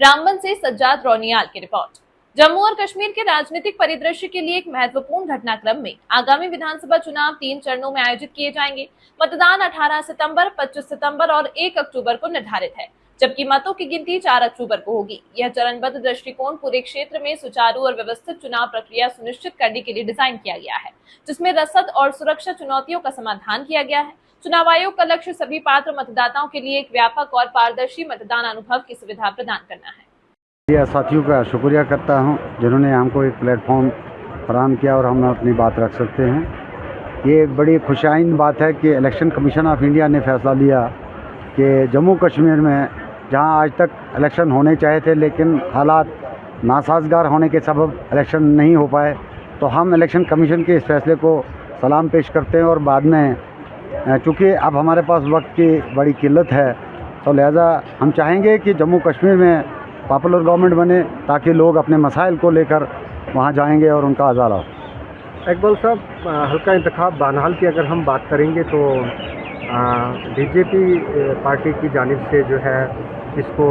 रामबन से सज्जाद रोनियाल की रिपोर्ट। जम्मू और कश्मीर के राजनीतिक परिदृश्य के लिए एक महत्वपूर्ण घटनाक्रम में आगामी विधानसभा चुनाव 3 चरणों में आयोजित किए जाएंगे। मतदान 18 सितंबर, 25 सितंबर और 1 अक्टूबर को निर्धारित है, जबकि मतों की गिनती 4 अक्टूबर को होगी। यह चरणबद्ध दृष्टिकोण पूरे क्षेत्र में सुचारू और व्यवस्थित चुनाव प्रक्रिया सुनिश्चित करने के लिए डिजाइन किया गया है, जिसमें रसद और सुरक्षा चुनौतियों का समाधान किया गया है। चुनाव आयोग का लक्ष्य सभी पात्र मतदाताओं के लिए एक व्यापक और पारदर्शी मतदान अनुभव की सुविधा प्रदान करना है। साथियों का शुक्रिया करता हूं जिन्होंने हमको एक प्लेटफॉर्म फराहम किया और हम अपनी बात रख सकते हैं। ये एक बड़ी खुशाइन बात है कि इलेक्शन कमीशन ऑफ इंडिया ने फैसला लिया कि जम्मू कश्मीर में जहां आज तक इलेक्शन होने चाहे थे लेकिन हालात नासाजगार होने के सबब इलेक्शन नहीं हो पाए, तो हम इलेक्शन कमीशन के इस फैसले को सलाम पेश करते हैं। और बाद में चूँकि अब हमारे पास वक्त की बड़ी किल्लत है, तो लिहाजा हम चाहेंगे कि जम्मू कश्मीर में पॉपुलर गवर्नमेंट बने ताकि लोग अपने मसाइल को लेकर वहाँ जाएंगे और उनका अजाला हो। इकबाल साहब, हल्का इंतखाब बानहाल की अगर हम बात करेंगे तो बीजेपी पार्टी की जानिब से जो है इसको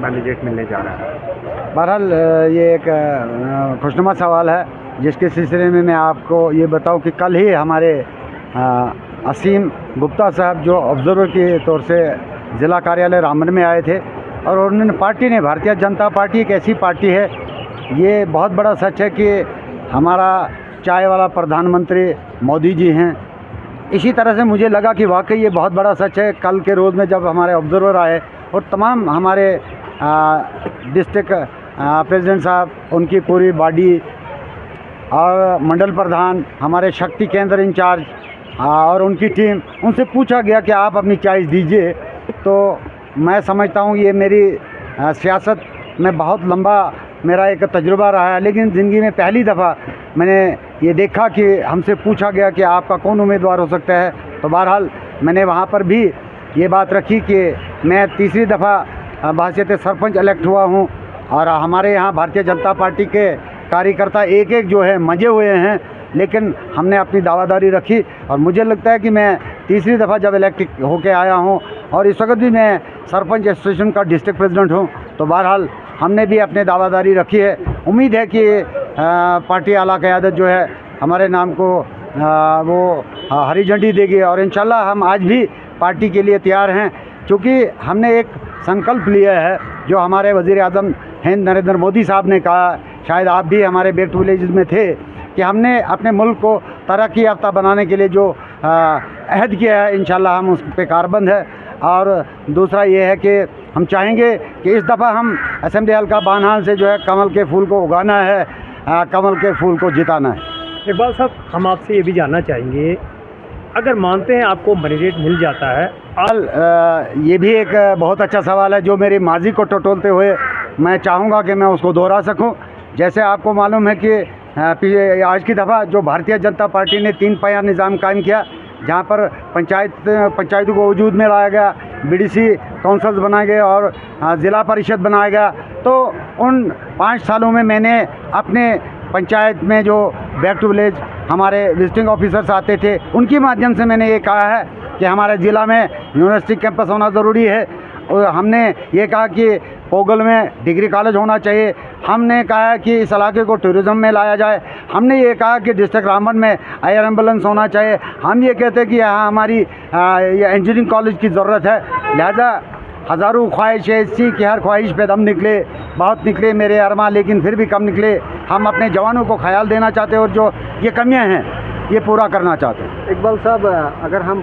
मैंडेट मिलने जा रहा है। बहरहाल ये एक खुशनुमा सवाल है जिसके सिलसिले में मैं आपको ये बताऊं कि कल ही हमारे असीम गुप्ता साहब जो ऑब्जर्वर के तौर से ज़िला कार्यालय रामबन में आए थे और उन्होंने पार्टी ने, भारतीय जनता पार्टी एक ऐसी पार्टी है, ये बहुत बड़ा सच है कि हमारा चाय वाला प्रधानमंत्री मोदी जी हैं। इसी तरह से मुझे लगा कि वाकई ये बहुत बड़ा सच है। कल के रोज़ में जब हमारे ऑब्जर्वर आए और तमाम हमारे डिस्ट्रिक्ट प्रेसिडेंट साहब, उनकी पूरी बॉडी और मंडल प्रधान, हमारे शक्ति केंद्र इंचार्ज और उनकी टीम, उनसे पूछा गया कि आप अपनी चॉइस दीजिए। तो मैं समझता हूँ ये मेरी सियासत में बहुत लंबा मेरा एक तजुर्बा रहा है, लेकिन ज़िंदगी में पहली दफ़ा मैंने ये देखा कि हमसे पूछा गया कि आपका कौन उम्मीदवार हो सकता है। तो बहरहाल मैंने वहाँ पर भी ये बात रखी कि मैं तीसरी दफ़ा बहैसियत सरपंच इलेक्ट हुआ हूँ और हमारे यहाँ भारतीय जनता पार्टी के कार्यकर्ता एक एक जो है मजे हुए हैं, लेकिन हमने अपनी दावादारी रखी और मुझे लगता है कि मैं तीसरी दफ़ा जब इलेक्ट होके आया हूँ और इस वक्त भी मैं सरपंच एसोसिएशन का डिस्ट्रिक्ट प्रेसिडेंट हूँ, तो बहरहाल हमने भी अपने दावादारी रखी है। उम्मीद है कि पार्टी आला क़यादत जो है हमारे नाम को वो हरी झंडी देगी और इंशाल्लाह हम आज भी पार्टी के लिए तैयार हैं, क्योंकि हमने एक संकल्प लिया है जो हमारे वज़ीर आज़म हिंद नरेंद्र मोदी साहब ने कहा, शायद आप भी हमारे बैक टू विलेज में थे, कि हमने अपने मुल्क को तरक्की याफ्ता बनाने के लिए जो अहद किया है इंशाल्लाह हम उस पर कारबंद है। और दूसरा ये है कि हम चाहेंगे कि इस दफ़ा हम असेंबली हल्का बानहाल से जो है कमल के फूल को उगाना है, कमल के फूल को जिताना है। इकबाल साहब, हम आपसे ये भी जानना चाहेंगे, अगर मानते हैं आपको मैंडेट मिल जाता है, ये भी एक बहुत अच्छा सवाल है जो मेरी माजी को टटोलते हुए मैं चाहूँगा कि मैं उसको दोहरा सकूँ। जैसे आपको मालूम है कि आज की दफ़ा जो भारतीय जनता पार्टी ने 3 पाया निज़ाम कायम किया, जहाँ पर पंचायतों को वजूद में लाया गया, बीडीसी काउंसिल्स बनाए गए और ज़िला परिषद बनाया गया। तो उन 5 सालों में मैंने अपने पंचायत में जो बैक टू विलेज हमारे विजिटिंग ऑफिसर्स आते थे, उनके माध्यम से मैंने ये कहा है कि हमारे ज़िला में यूनिवर्सिटी कैंपस होना ज़रूरी है। और हमने ये कहा कि पोगल में डिग्री कॉलेज होना चाहिए। हमने कहा है कि इस इलाके को टूरिज़्म में लाया जाए। हमने ये कहा कि डिस्ट्रिक्ट रामबन में एयर एम्बुलेंस होना चाहिए। हम ये कहते हैं कि यहाँ हमारी ये इंजीनियरिंग कॉलेज की ज़रूरत है। लिहाजा हज़ारों ख्वाहिशें इसी की हर ख्वाहिश पे दम निकले, बहुत निकले मेरे अरमा, लेकिन फिर भी कम निकले। हम अपने जवानों को ख्याल देना चाहते हैं और जो ये कमियाँ हैं ये पूरा करना चाहते हैं। इकबाल साहब, अगर हम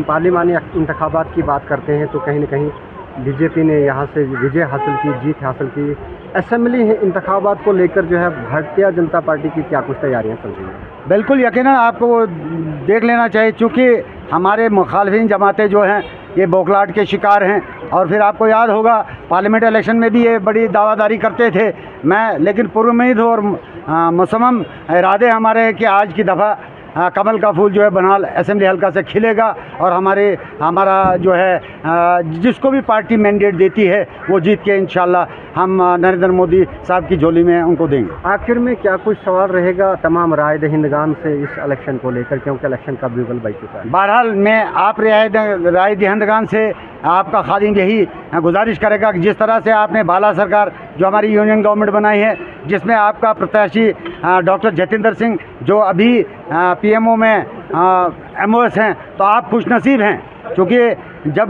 पार्लिमानी इंतखाबात की बात करते हैं तो कहीं ना कहीं बीजेपी ने यहाँ से विजय हासिल की, जीत हासिल की। असेंबली इंतखाबात को लेकर जो है भारतीय जनता पार्टी की क्या कुछ तैयारियाँ चल रही हैं? बिल्कुल यकीनन आपको वो देख लेना चाहिए, चूँकि हमारे मुखालफिन जमातें जो हैं ये बौखलाहट के शिकार हैं। और फिर आपको याद होगा पार्लियामेंट इलेक्शन में भी ये बड़ी दावादारी करते थे, लेकिन पुरुम्मीद और मुसम्मम इरादे हमारे हैं कि आज की दफ़ा कमल का फूल जो है बनाल असेंबली हल्का से खिलेगा और हमारा जो है जिसको भी पार्टी मैंडेट देती है वो जीत के इंशाल्लाह हम नरेंद्र मोदी साहब की झोली में उनको देंगे। आखिर में क्या कुछ सवाल रहेगा तमाम राय दहिंदगान से इस इलेक्शन को लेकर, क्योंकि इलेक्शन का बिगुल बज चुका है? बहरहाल मैं आप राय दहिंदगान से आपका खादिम यही गुजारिश करेगा कि जिस तरह से आपने बाला सरकार जो हमारी यूनियन गवर्नमेंट बनाई है, जिसमें आपका प्रत्याशी डॉक्टर जतिंदर सिंह जो अभी पीएमओ में MOS हैं, तो आप खुशनसीब हैं, क्योंकि जब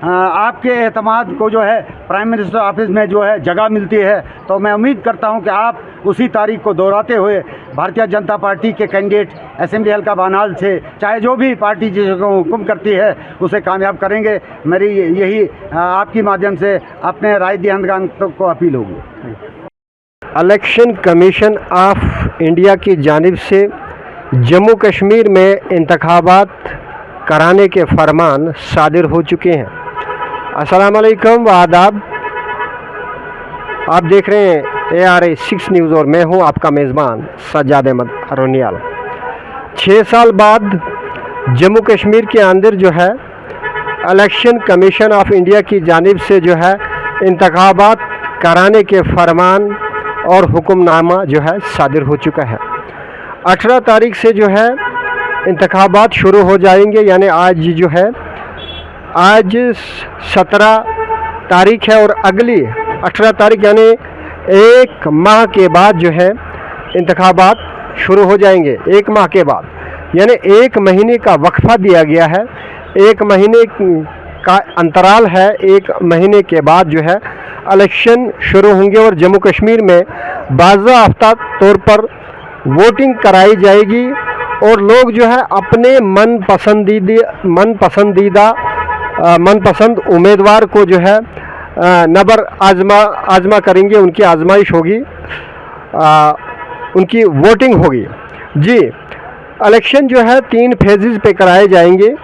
आपके एतमाद को जो है प्राइम मिनिस्टर ऑफिस में जो है जगह मिलती है, तो मैं उम्मीद करता हूं कि आप उसी तारीख को दोहराते हुए भारतीय जनता पार्टी के कैंडिडेट असेंबली हल्का बानाल से चाहे जो भी पार्टी जिसको हुक्म करती है उसे कामयाब करेंगे। मेरी यही आपकी माध्यम से अपने राय दहिंदगान को अपील होगी। इलेक्शन कमीशन ऑफ इंडिया की जानिब से जम्मू कश्मीर में इंतखाबात कराने के फरमान सादिर हो चुके हैं। अस्सलाम वालेकुम व आदाब। आप देख रहे हैं ARA 6 न्यूज़ और मैं हूं आपका मेज़बान सज्जाद अहमद रोनियाल। 6 साल बाद जम्मू कश्मीर के अंदर जो है इलेक्शन कमीशन ऑफ इंडिया की जानिब से जो है इंतखाबात कराने के फरमान और हुक्मनामा जो है सादिर हो चुका है। 18 तारीख से जो है इंतखाबात शुरू हो जाएंगे, यानी आज जो है आज 17 तारीख है और अगली 18 तारीख यानी एक माह के बाद जो है इंतखाबात शुरू हो जाएंगे। एक माह के बाद यानी 1 महीने का वक्फा दिया गया है, 1 महीने का अंतराल है, 1 महीने के बाद जो है इलेक्शन शुरू होंगे और जम्मू कश्मीर में बाज़ाब्ता तौर पर वोटिंग कराई जाएगी और लोग जो है अपने मनपसंद उम्मीदवार को जो है नबर आजमा करेंगे, उनकी आजमाइश होगी, उनकी वोटिंग होगी। जी, इलेक्शन जो है 3 फेजेस पे कराए जाएंगे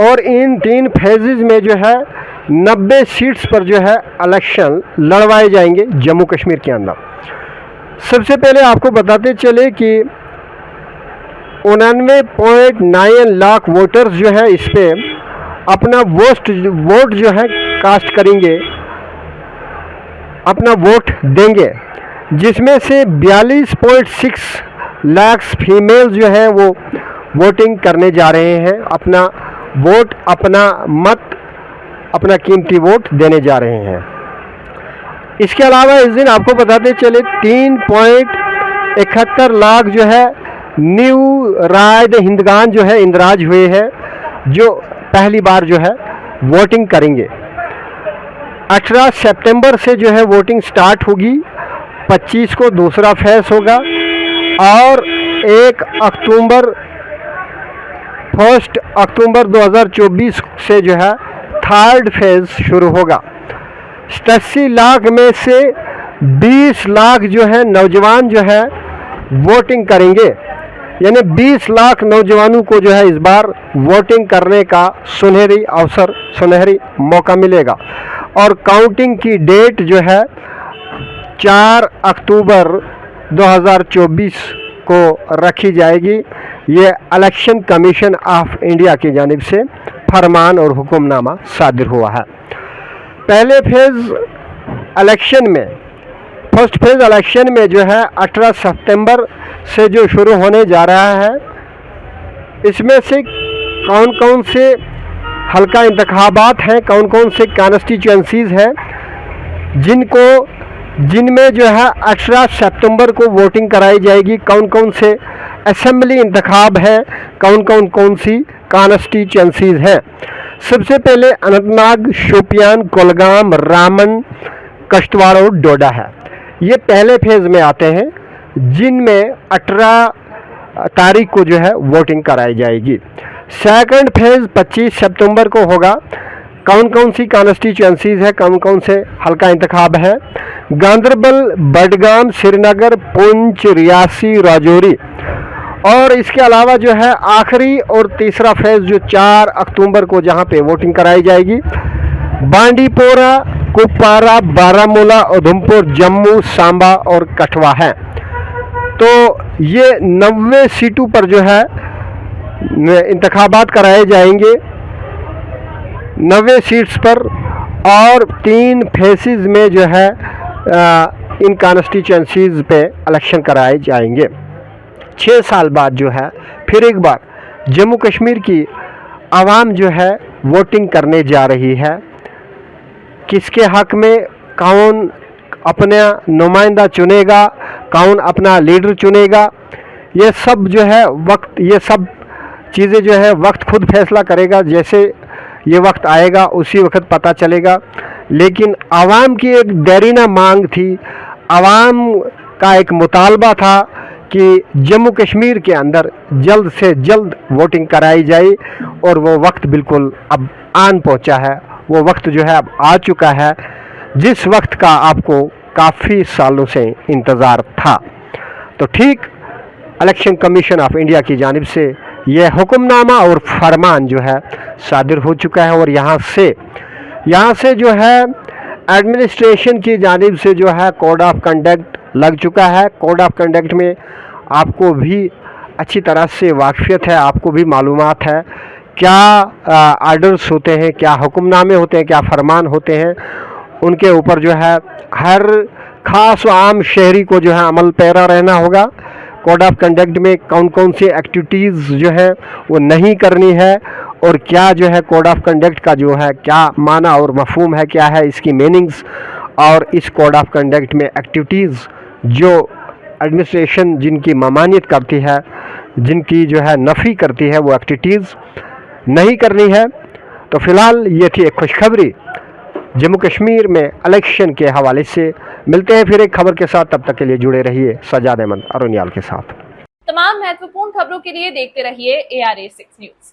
और इन 3 फेजेस में जो है 90 सीट्स पर जो है इलेक्शन लड़वाए जाएंगे जम्मू कश्मीर के अंदर। सबसे पहले आपको बताते चले कि 99.9 लाख वोटर्स जो है इस पे अपना वोट जो है कास्ट करेंगे, अपना वोट देंगे, जिसमें से 42.6 लाख फीमेल जो है वो वोटिंग करने जा रहे हैं, अपना वोट, अपना मत, अपना कीमती वोट देने जा रहे हैं। इसके अलावा इस दिन आपको बताते चले 3.71 लाख जो है न्यू राय दहिंदगान जो है इंदराज हुए हैं, जो पहली बार जो है वोटिंग करेंगे। 18 सितंबर से जो है वोटिंग स्टार्ट होगी, 25 को दूसरा फेज होगा और 1 अक्टूबर 2024 से जो है 3rd फेज शुरू होगा। 87 लाख में से 20 लाख जो है नौजवान जो है वोटिंग करेंगे, यानी 20 लाख नौजवानों को जो है इस बार वोटिंग करने का सुनहरी अवसर, सुनहरी मौका मिलेगा। और काउंटिंग की डेट जो है 4 अक्टूबर 2024 को रखी जाएगी। ये इलेक्शन कमीशन ऑफ इंडिया की जानिब से फरमान और हुक्मनामा सादिर हुआ है। पहले फेज़ इलेक्शन में, फर्स्ट फेज़ इलेक्शन में जो है 18 सितंबर से जो शुरू होने जा रहा है, इसमें से कौन कौन से हल्का इंतखाबात हैं, कौन कौन से कॉन्स्टिट्यूएंसीज़ हैं जिनमें जो है 18 सितंबर को वोटिंग कराई जाएगी, कौन कौन से असेंबली इंतखाब हैं, कौन सी कॉन्स्टिट्यूएंसीज़ हैं। सबसे पहले अनंतनाग, शोपियान, कुलगाम, रामन, कश्तवाड़ और डोडा है। ये पहले फेज़ में आते हैं, जिनमें 18 तारीख को जो है वोटिंग कराई जाएगी। सेकंड फेज़ 25 सितंबर को होगा। कौन सी कॉन्स्टिट्यूएंसीज़ है, कौन से हल्का इंतखाब है? गांदरबल, बडगाम, श्रीनगर, पुंछ, रियासी, राजौरी। और इसके अलावा जो है आखिरी और तीसरा फेज़ जो 4 अक्टूबर को जहां पे वोटिंग कराई जाएगी, बांडीपोरा, कुपवारा, बारामूला, उधमपुर, जम्मू, सांबा और कठुआ है। तो ये 90 सीटों पर जो है इंतखाबात कराए जाएंगे, 90 सीट्स पर, और 3 फेसेस में जो है इन कॉन्स्टिट्यूंसीज़ पे इलेक्शन कराए जाएंगे। 6 साल बाद जो है फिर एक बार जम्मू कश्मीर की आवाम जो है वोटिंग करने जा रही है। किसके हक में कौन अपना नुमाइंदा चुनेगा, कौन अपना लीडर चुनेगा, ये सब जो है वक्त, ये सब चीज़ें जो है वक्त खुद फैसला करेगा। जैसे ये वक्त आएगा उसी वक्त पता चलेगा। लेकिन आवाम की एक देरीना मांग थी, आवाम का एक मुतालबा था कि जम्मू कश्मीर के अंदर जल्द से जल्द वोटिंग कराई जाए, और वो वक्त बिल्कुल अब आन पहुंचा है। वो वक्त जो है अब आ चुका है, जिस वक्त का आपको काफ़ी सालों से इंतज़ार था। तो ठीक इलेक्शन कमीशन ऑफ इंडिया की जानिब से यह हुक्मनामा और फरमान जो है सादिर हो चुका है, और यहाँ से जो है एडमिनिस्ट्रेशन की जानिब से जो है कोड ऑफ कंडक्ट लग चुका है। कोड ऑफ कंडक्ट में आपको भी अच्छी तरह से वाक़फियत है, आपको भी मालूमात है क्या आर्डर्स होते हैं, क्या हुक्मनामे होते हैं, क्या फरमान होते हैं। उनके ऊपर जो है हर ख़ास व आम शहरी को जो है अमल पैरा रहना होगा। कोड ऑफ कंडक्ट में कौन कौन सी एक्टिविटीज़ जो है वो नहीं करनी है, और क्या जो है कोड ऑफ कंडक्ट का जो है क्या माना और मफहूम है, क्या है इसकी मीनिंग्स, और इस कोड ऑफ कंडक्ट में एक्टिविटीज़ जो एडमिनिस्ट्रेशन जिनकी ममानियत करती है, जिनकी जो है नफ़ी करती है, वो एक्टिविटीज़ नहीं करनी है। तो फ़िलहाल ये थी एक खुशखबरी जम्मू कश्मीर में इलेक्शन के हवाले से। मिलते हैं फिर एक खबर के साथ, तब तक के लिए जुड़े रहिए सजाद अहमद अरुणियाल के साथ। तमाम महत्वपूर्ण खबरों के लिए देखते रहिए ARA 6 न्यूज।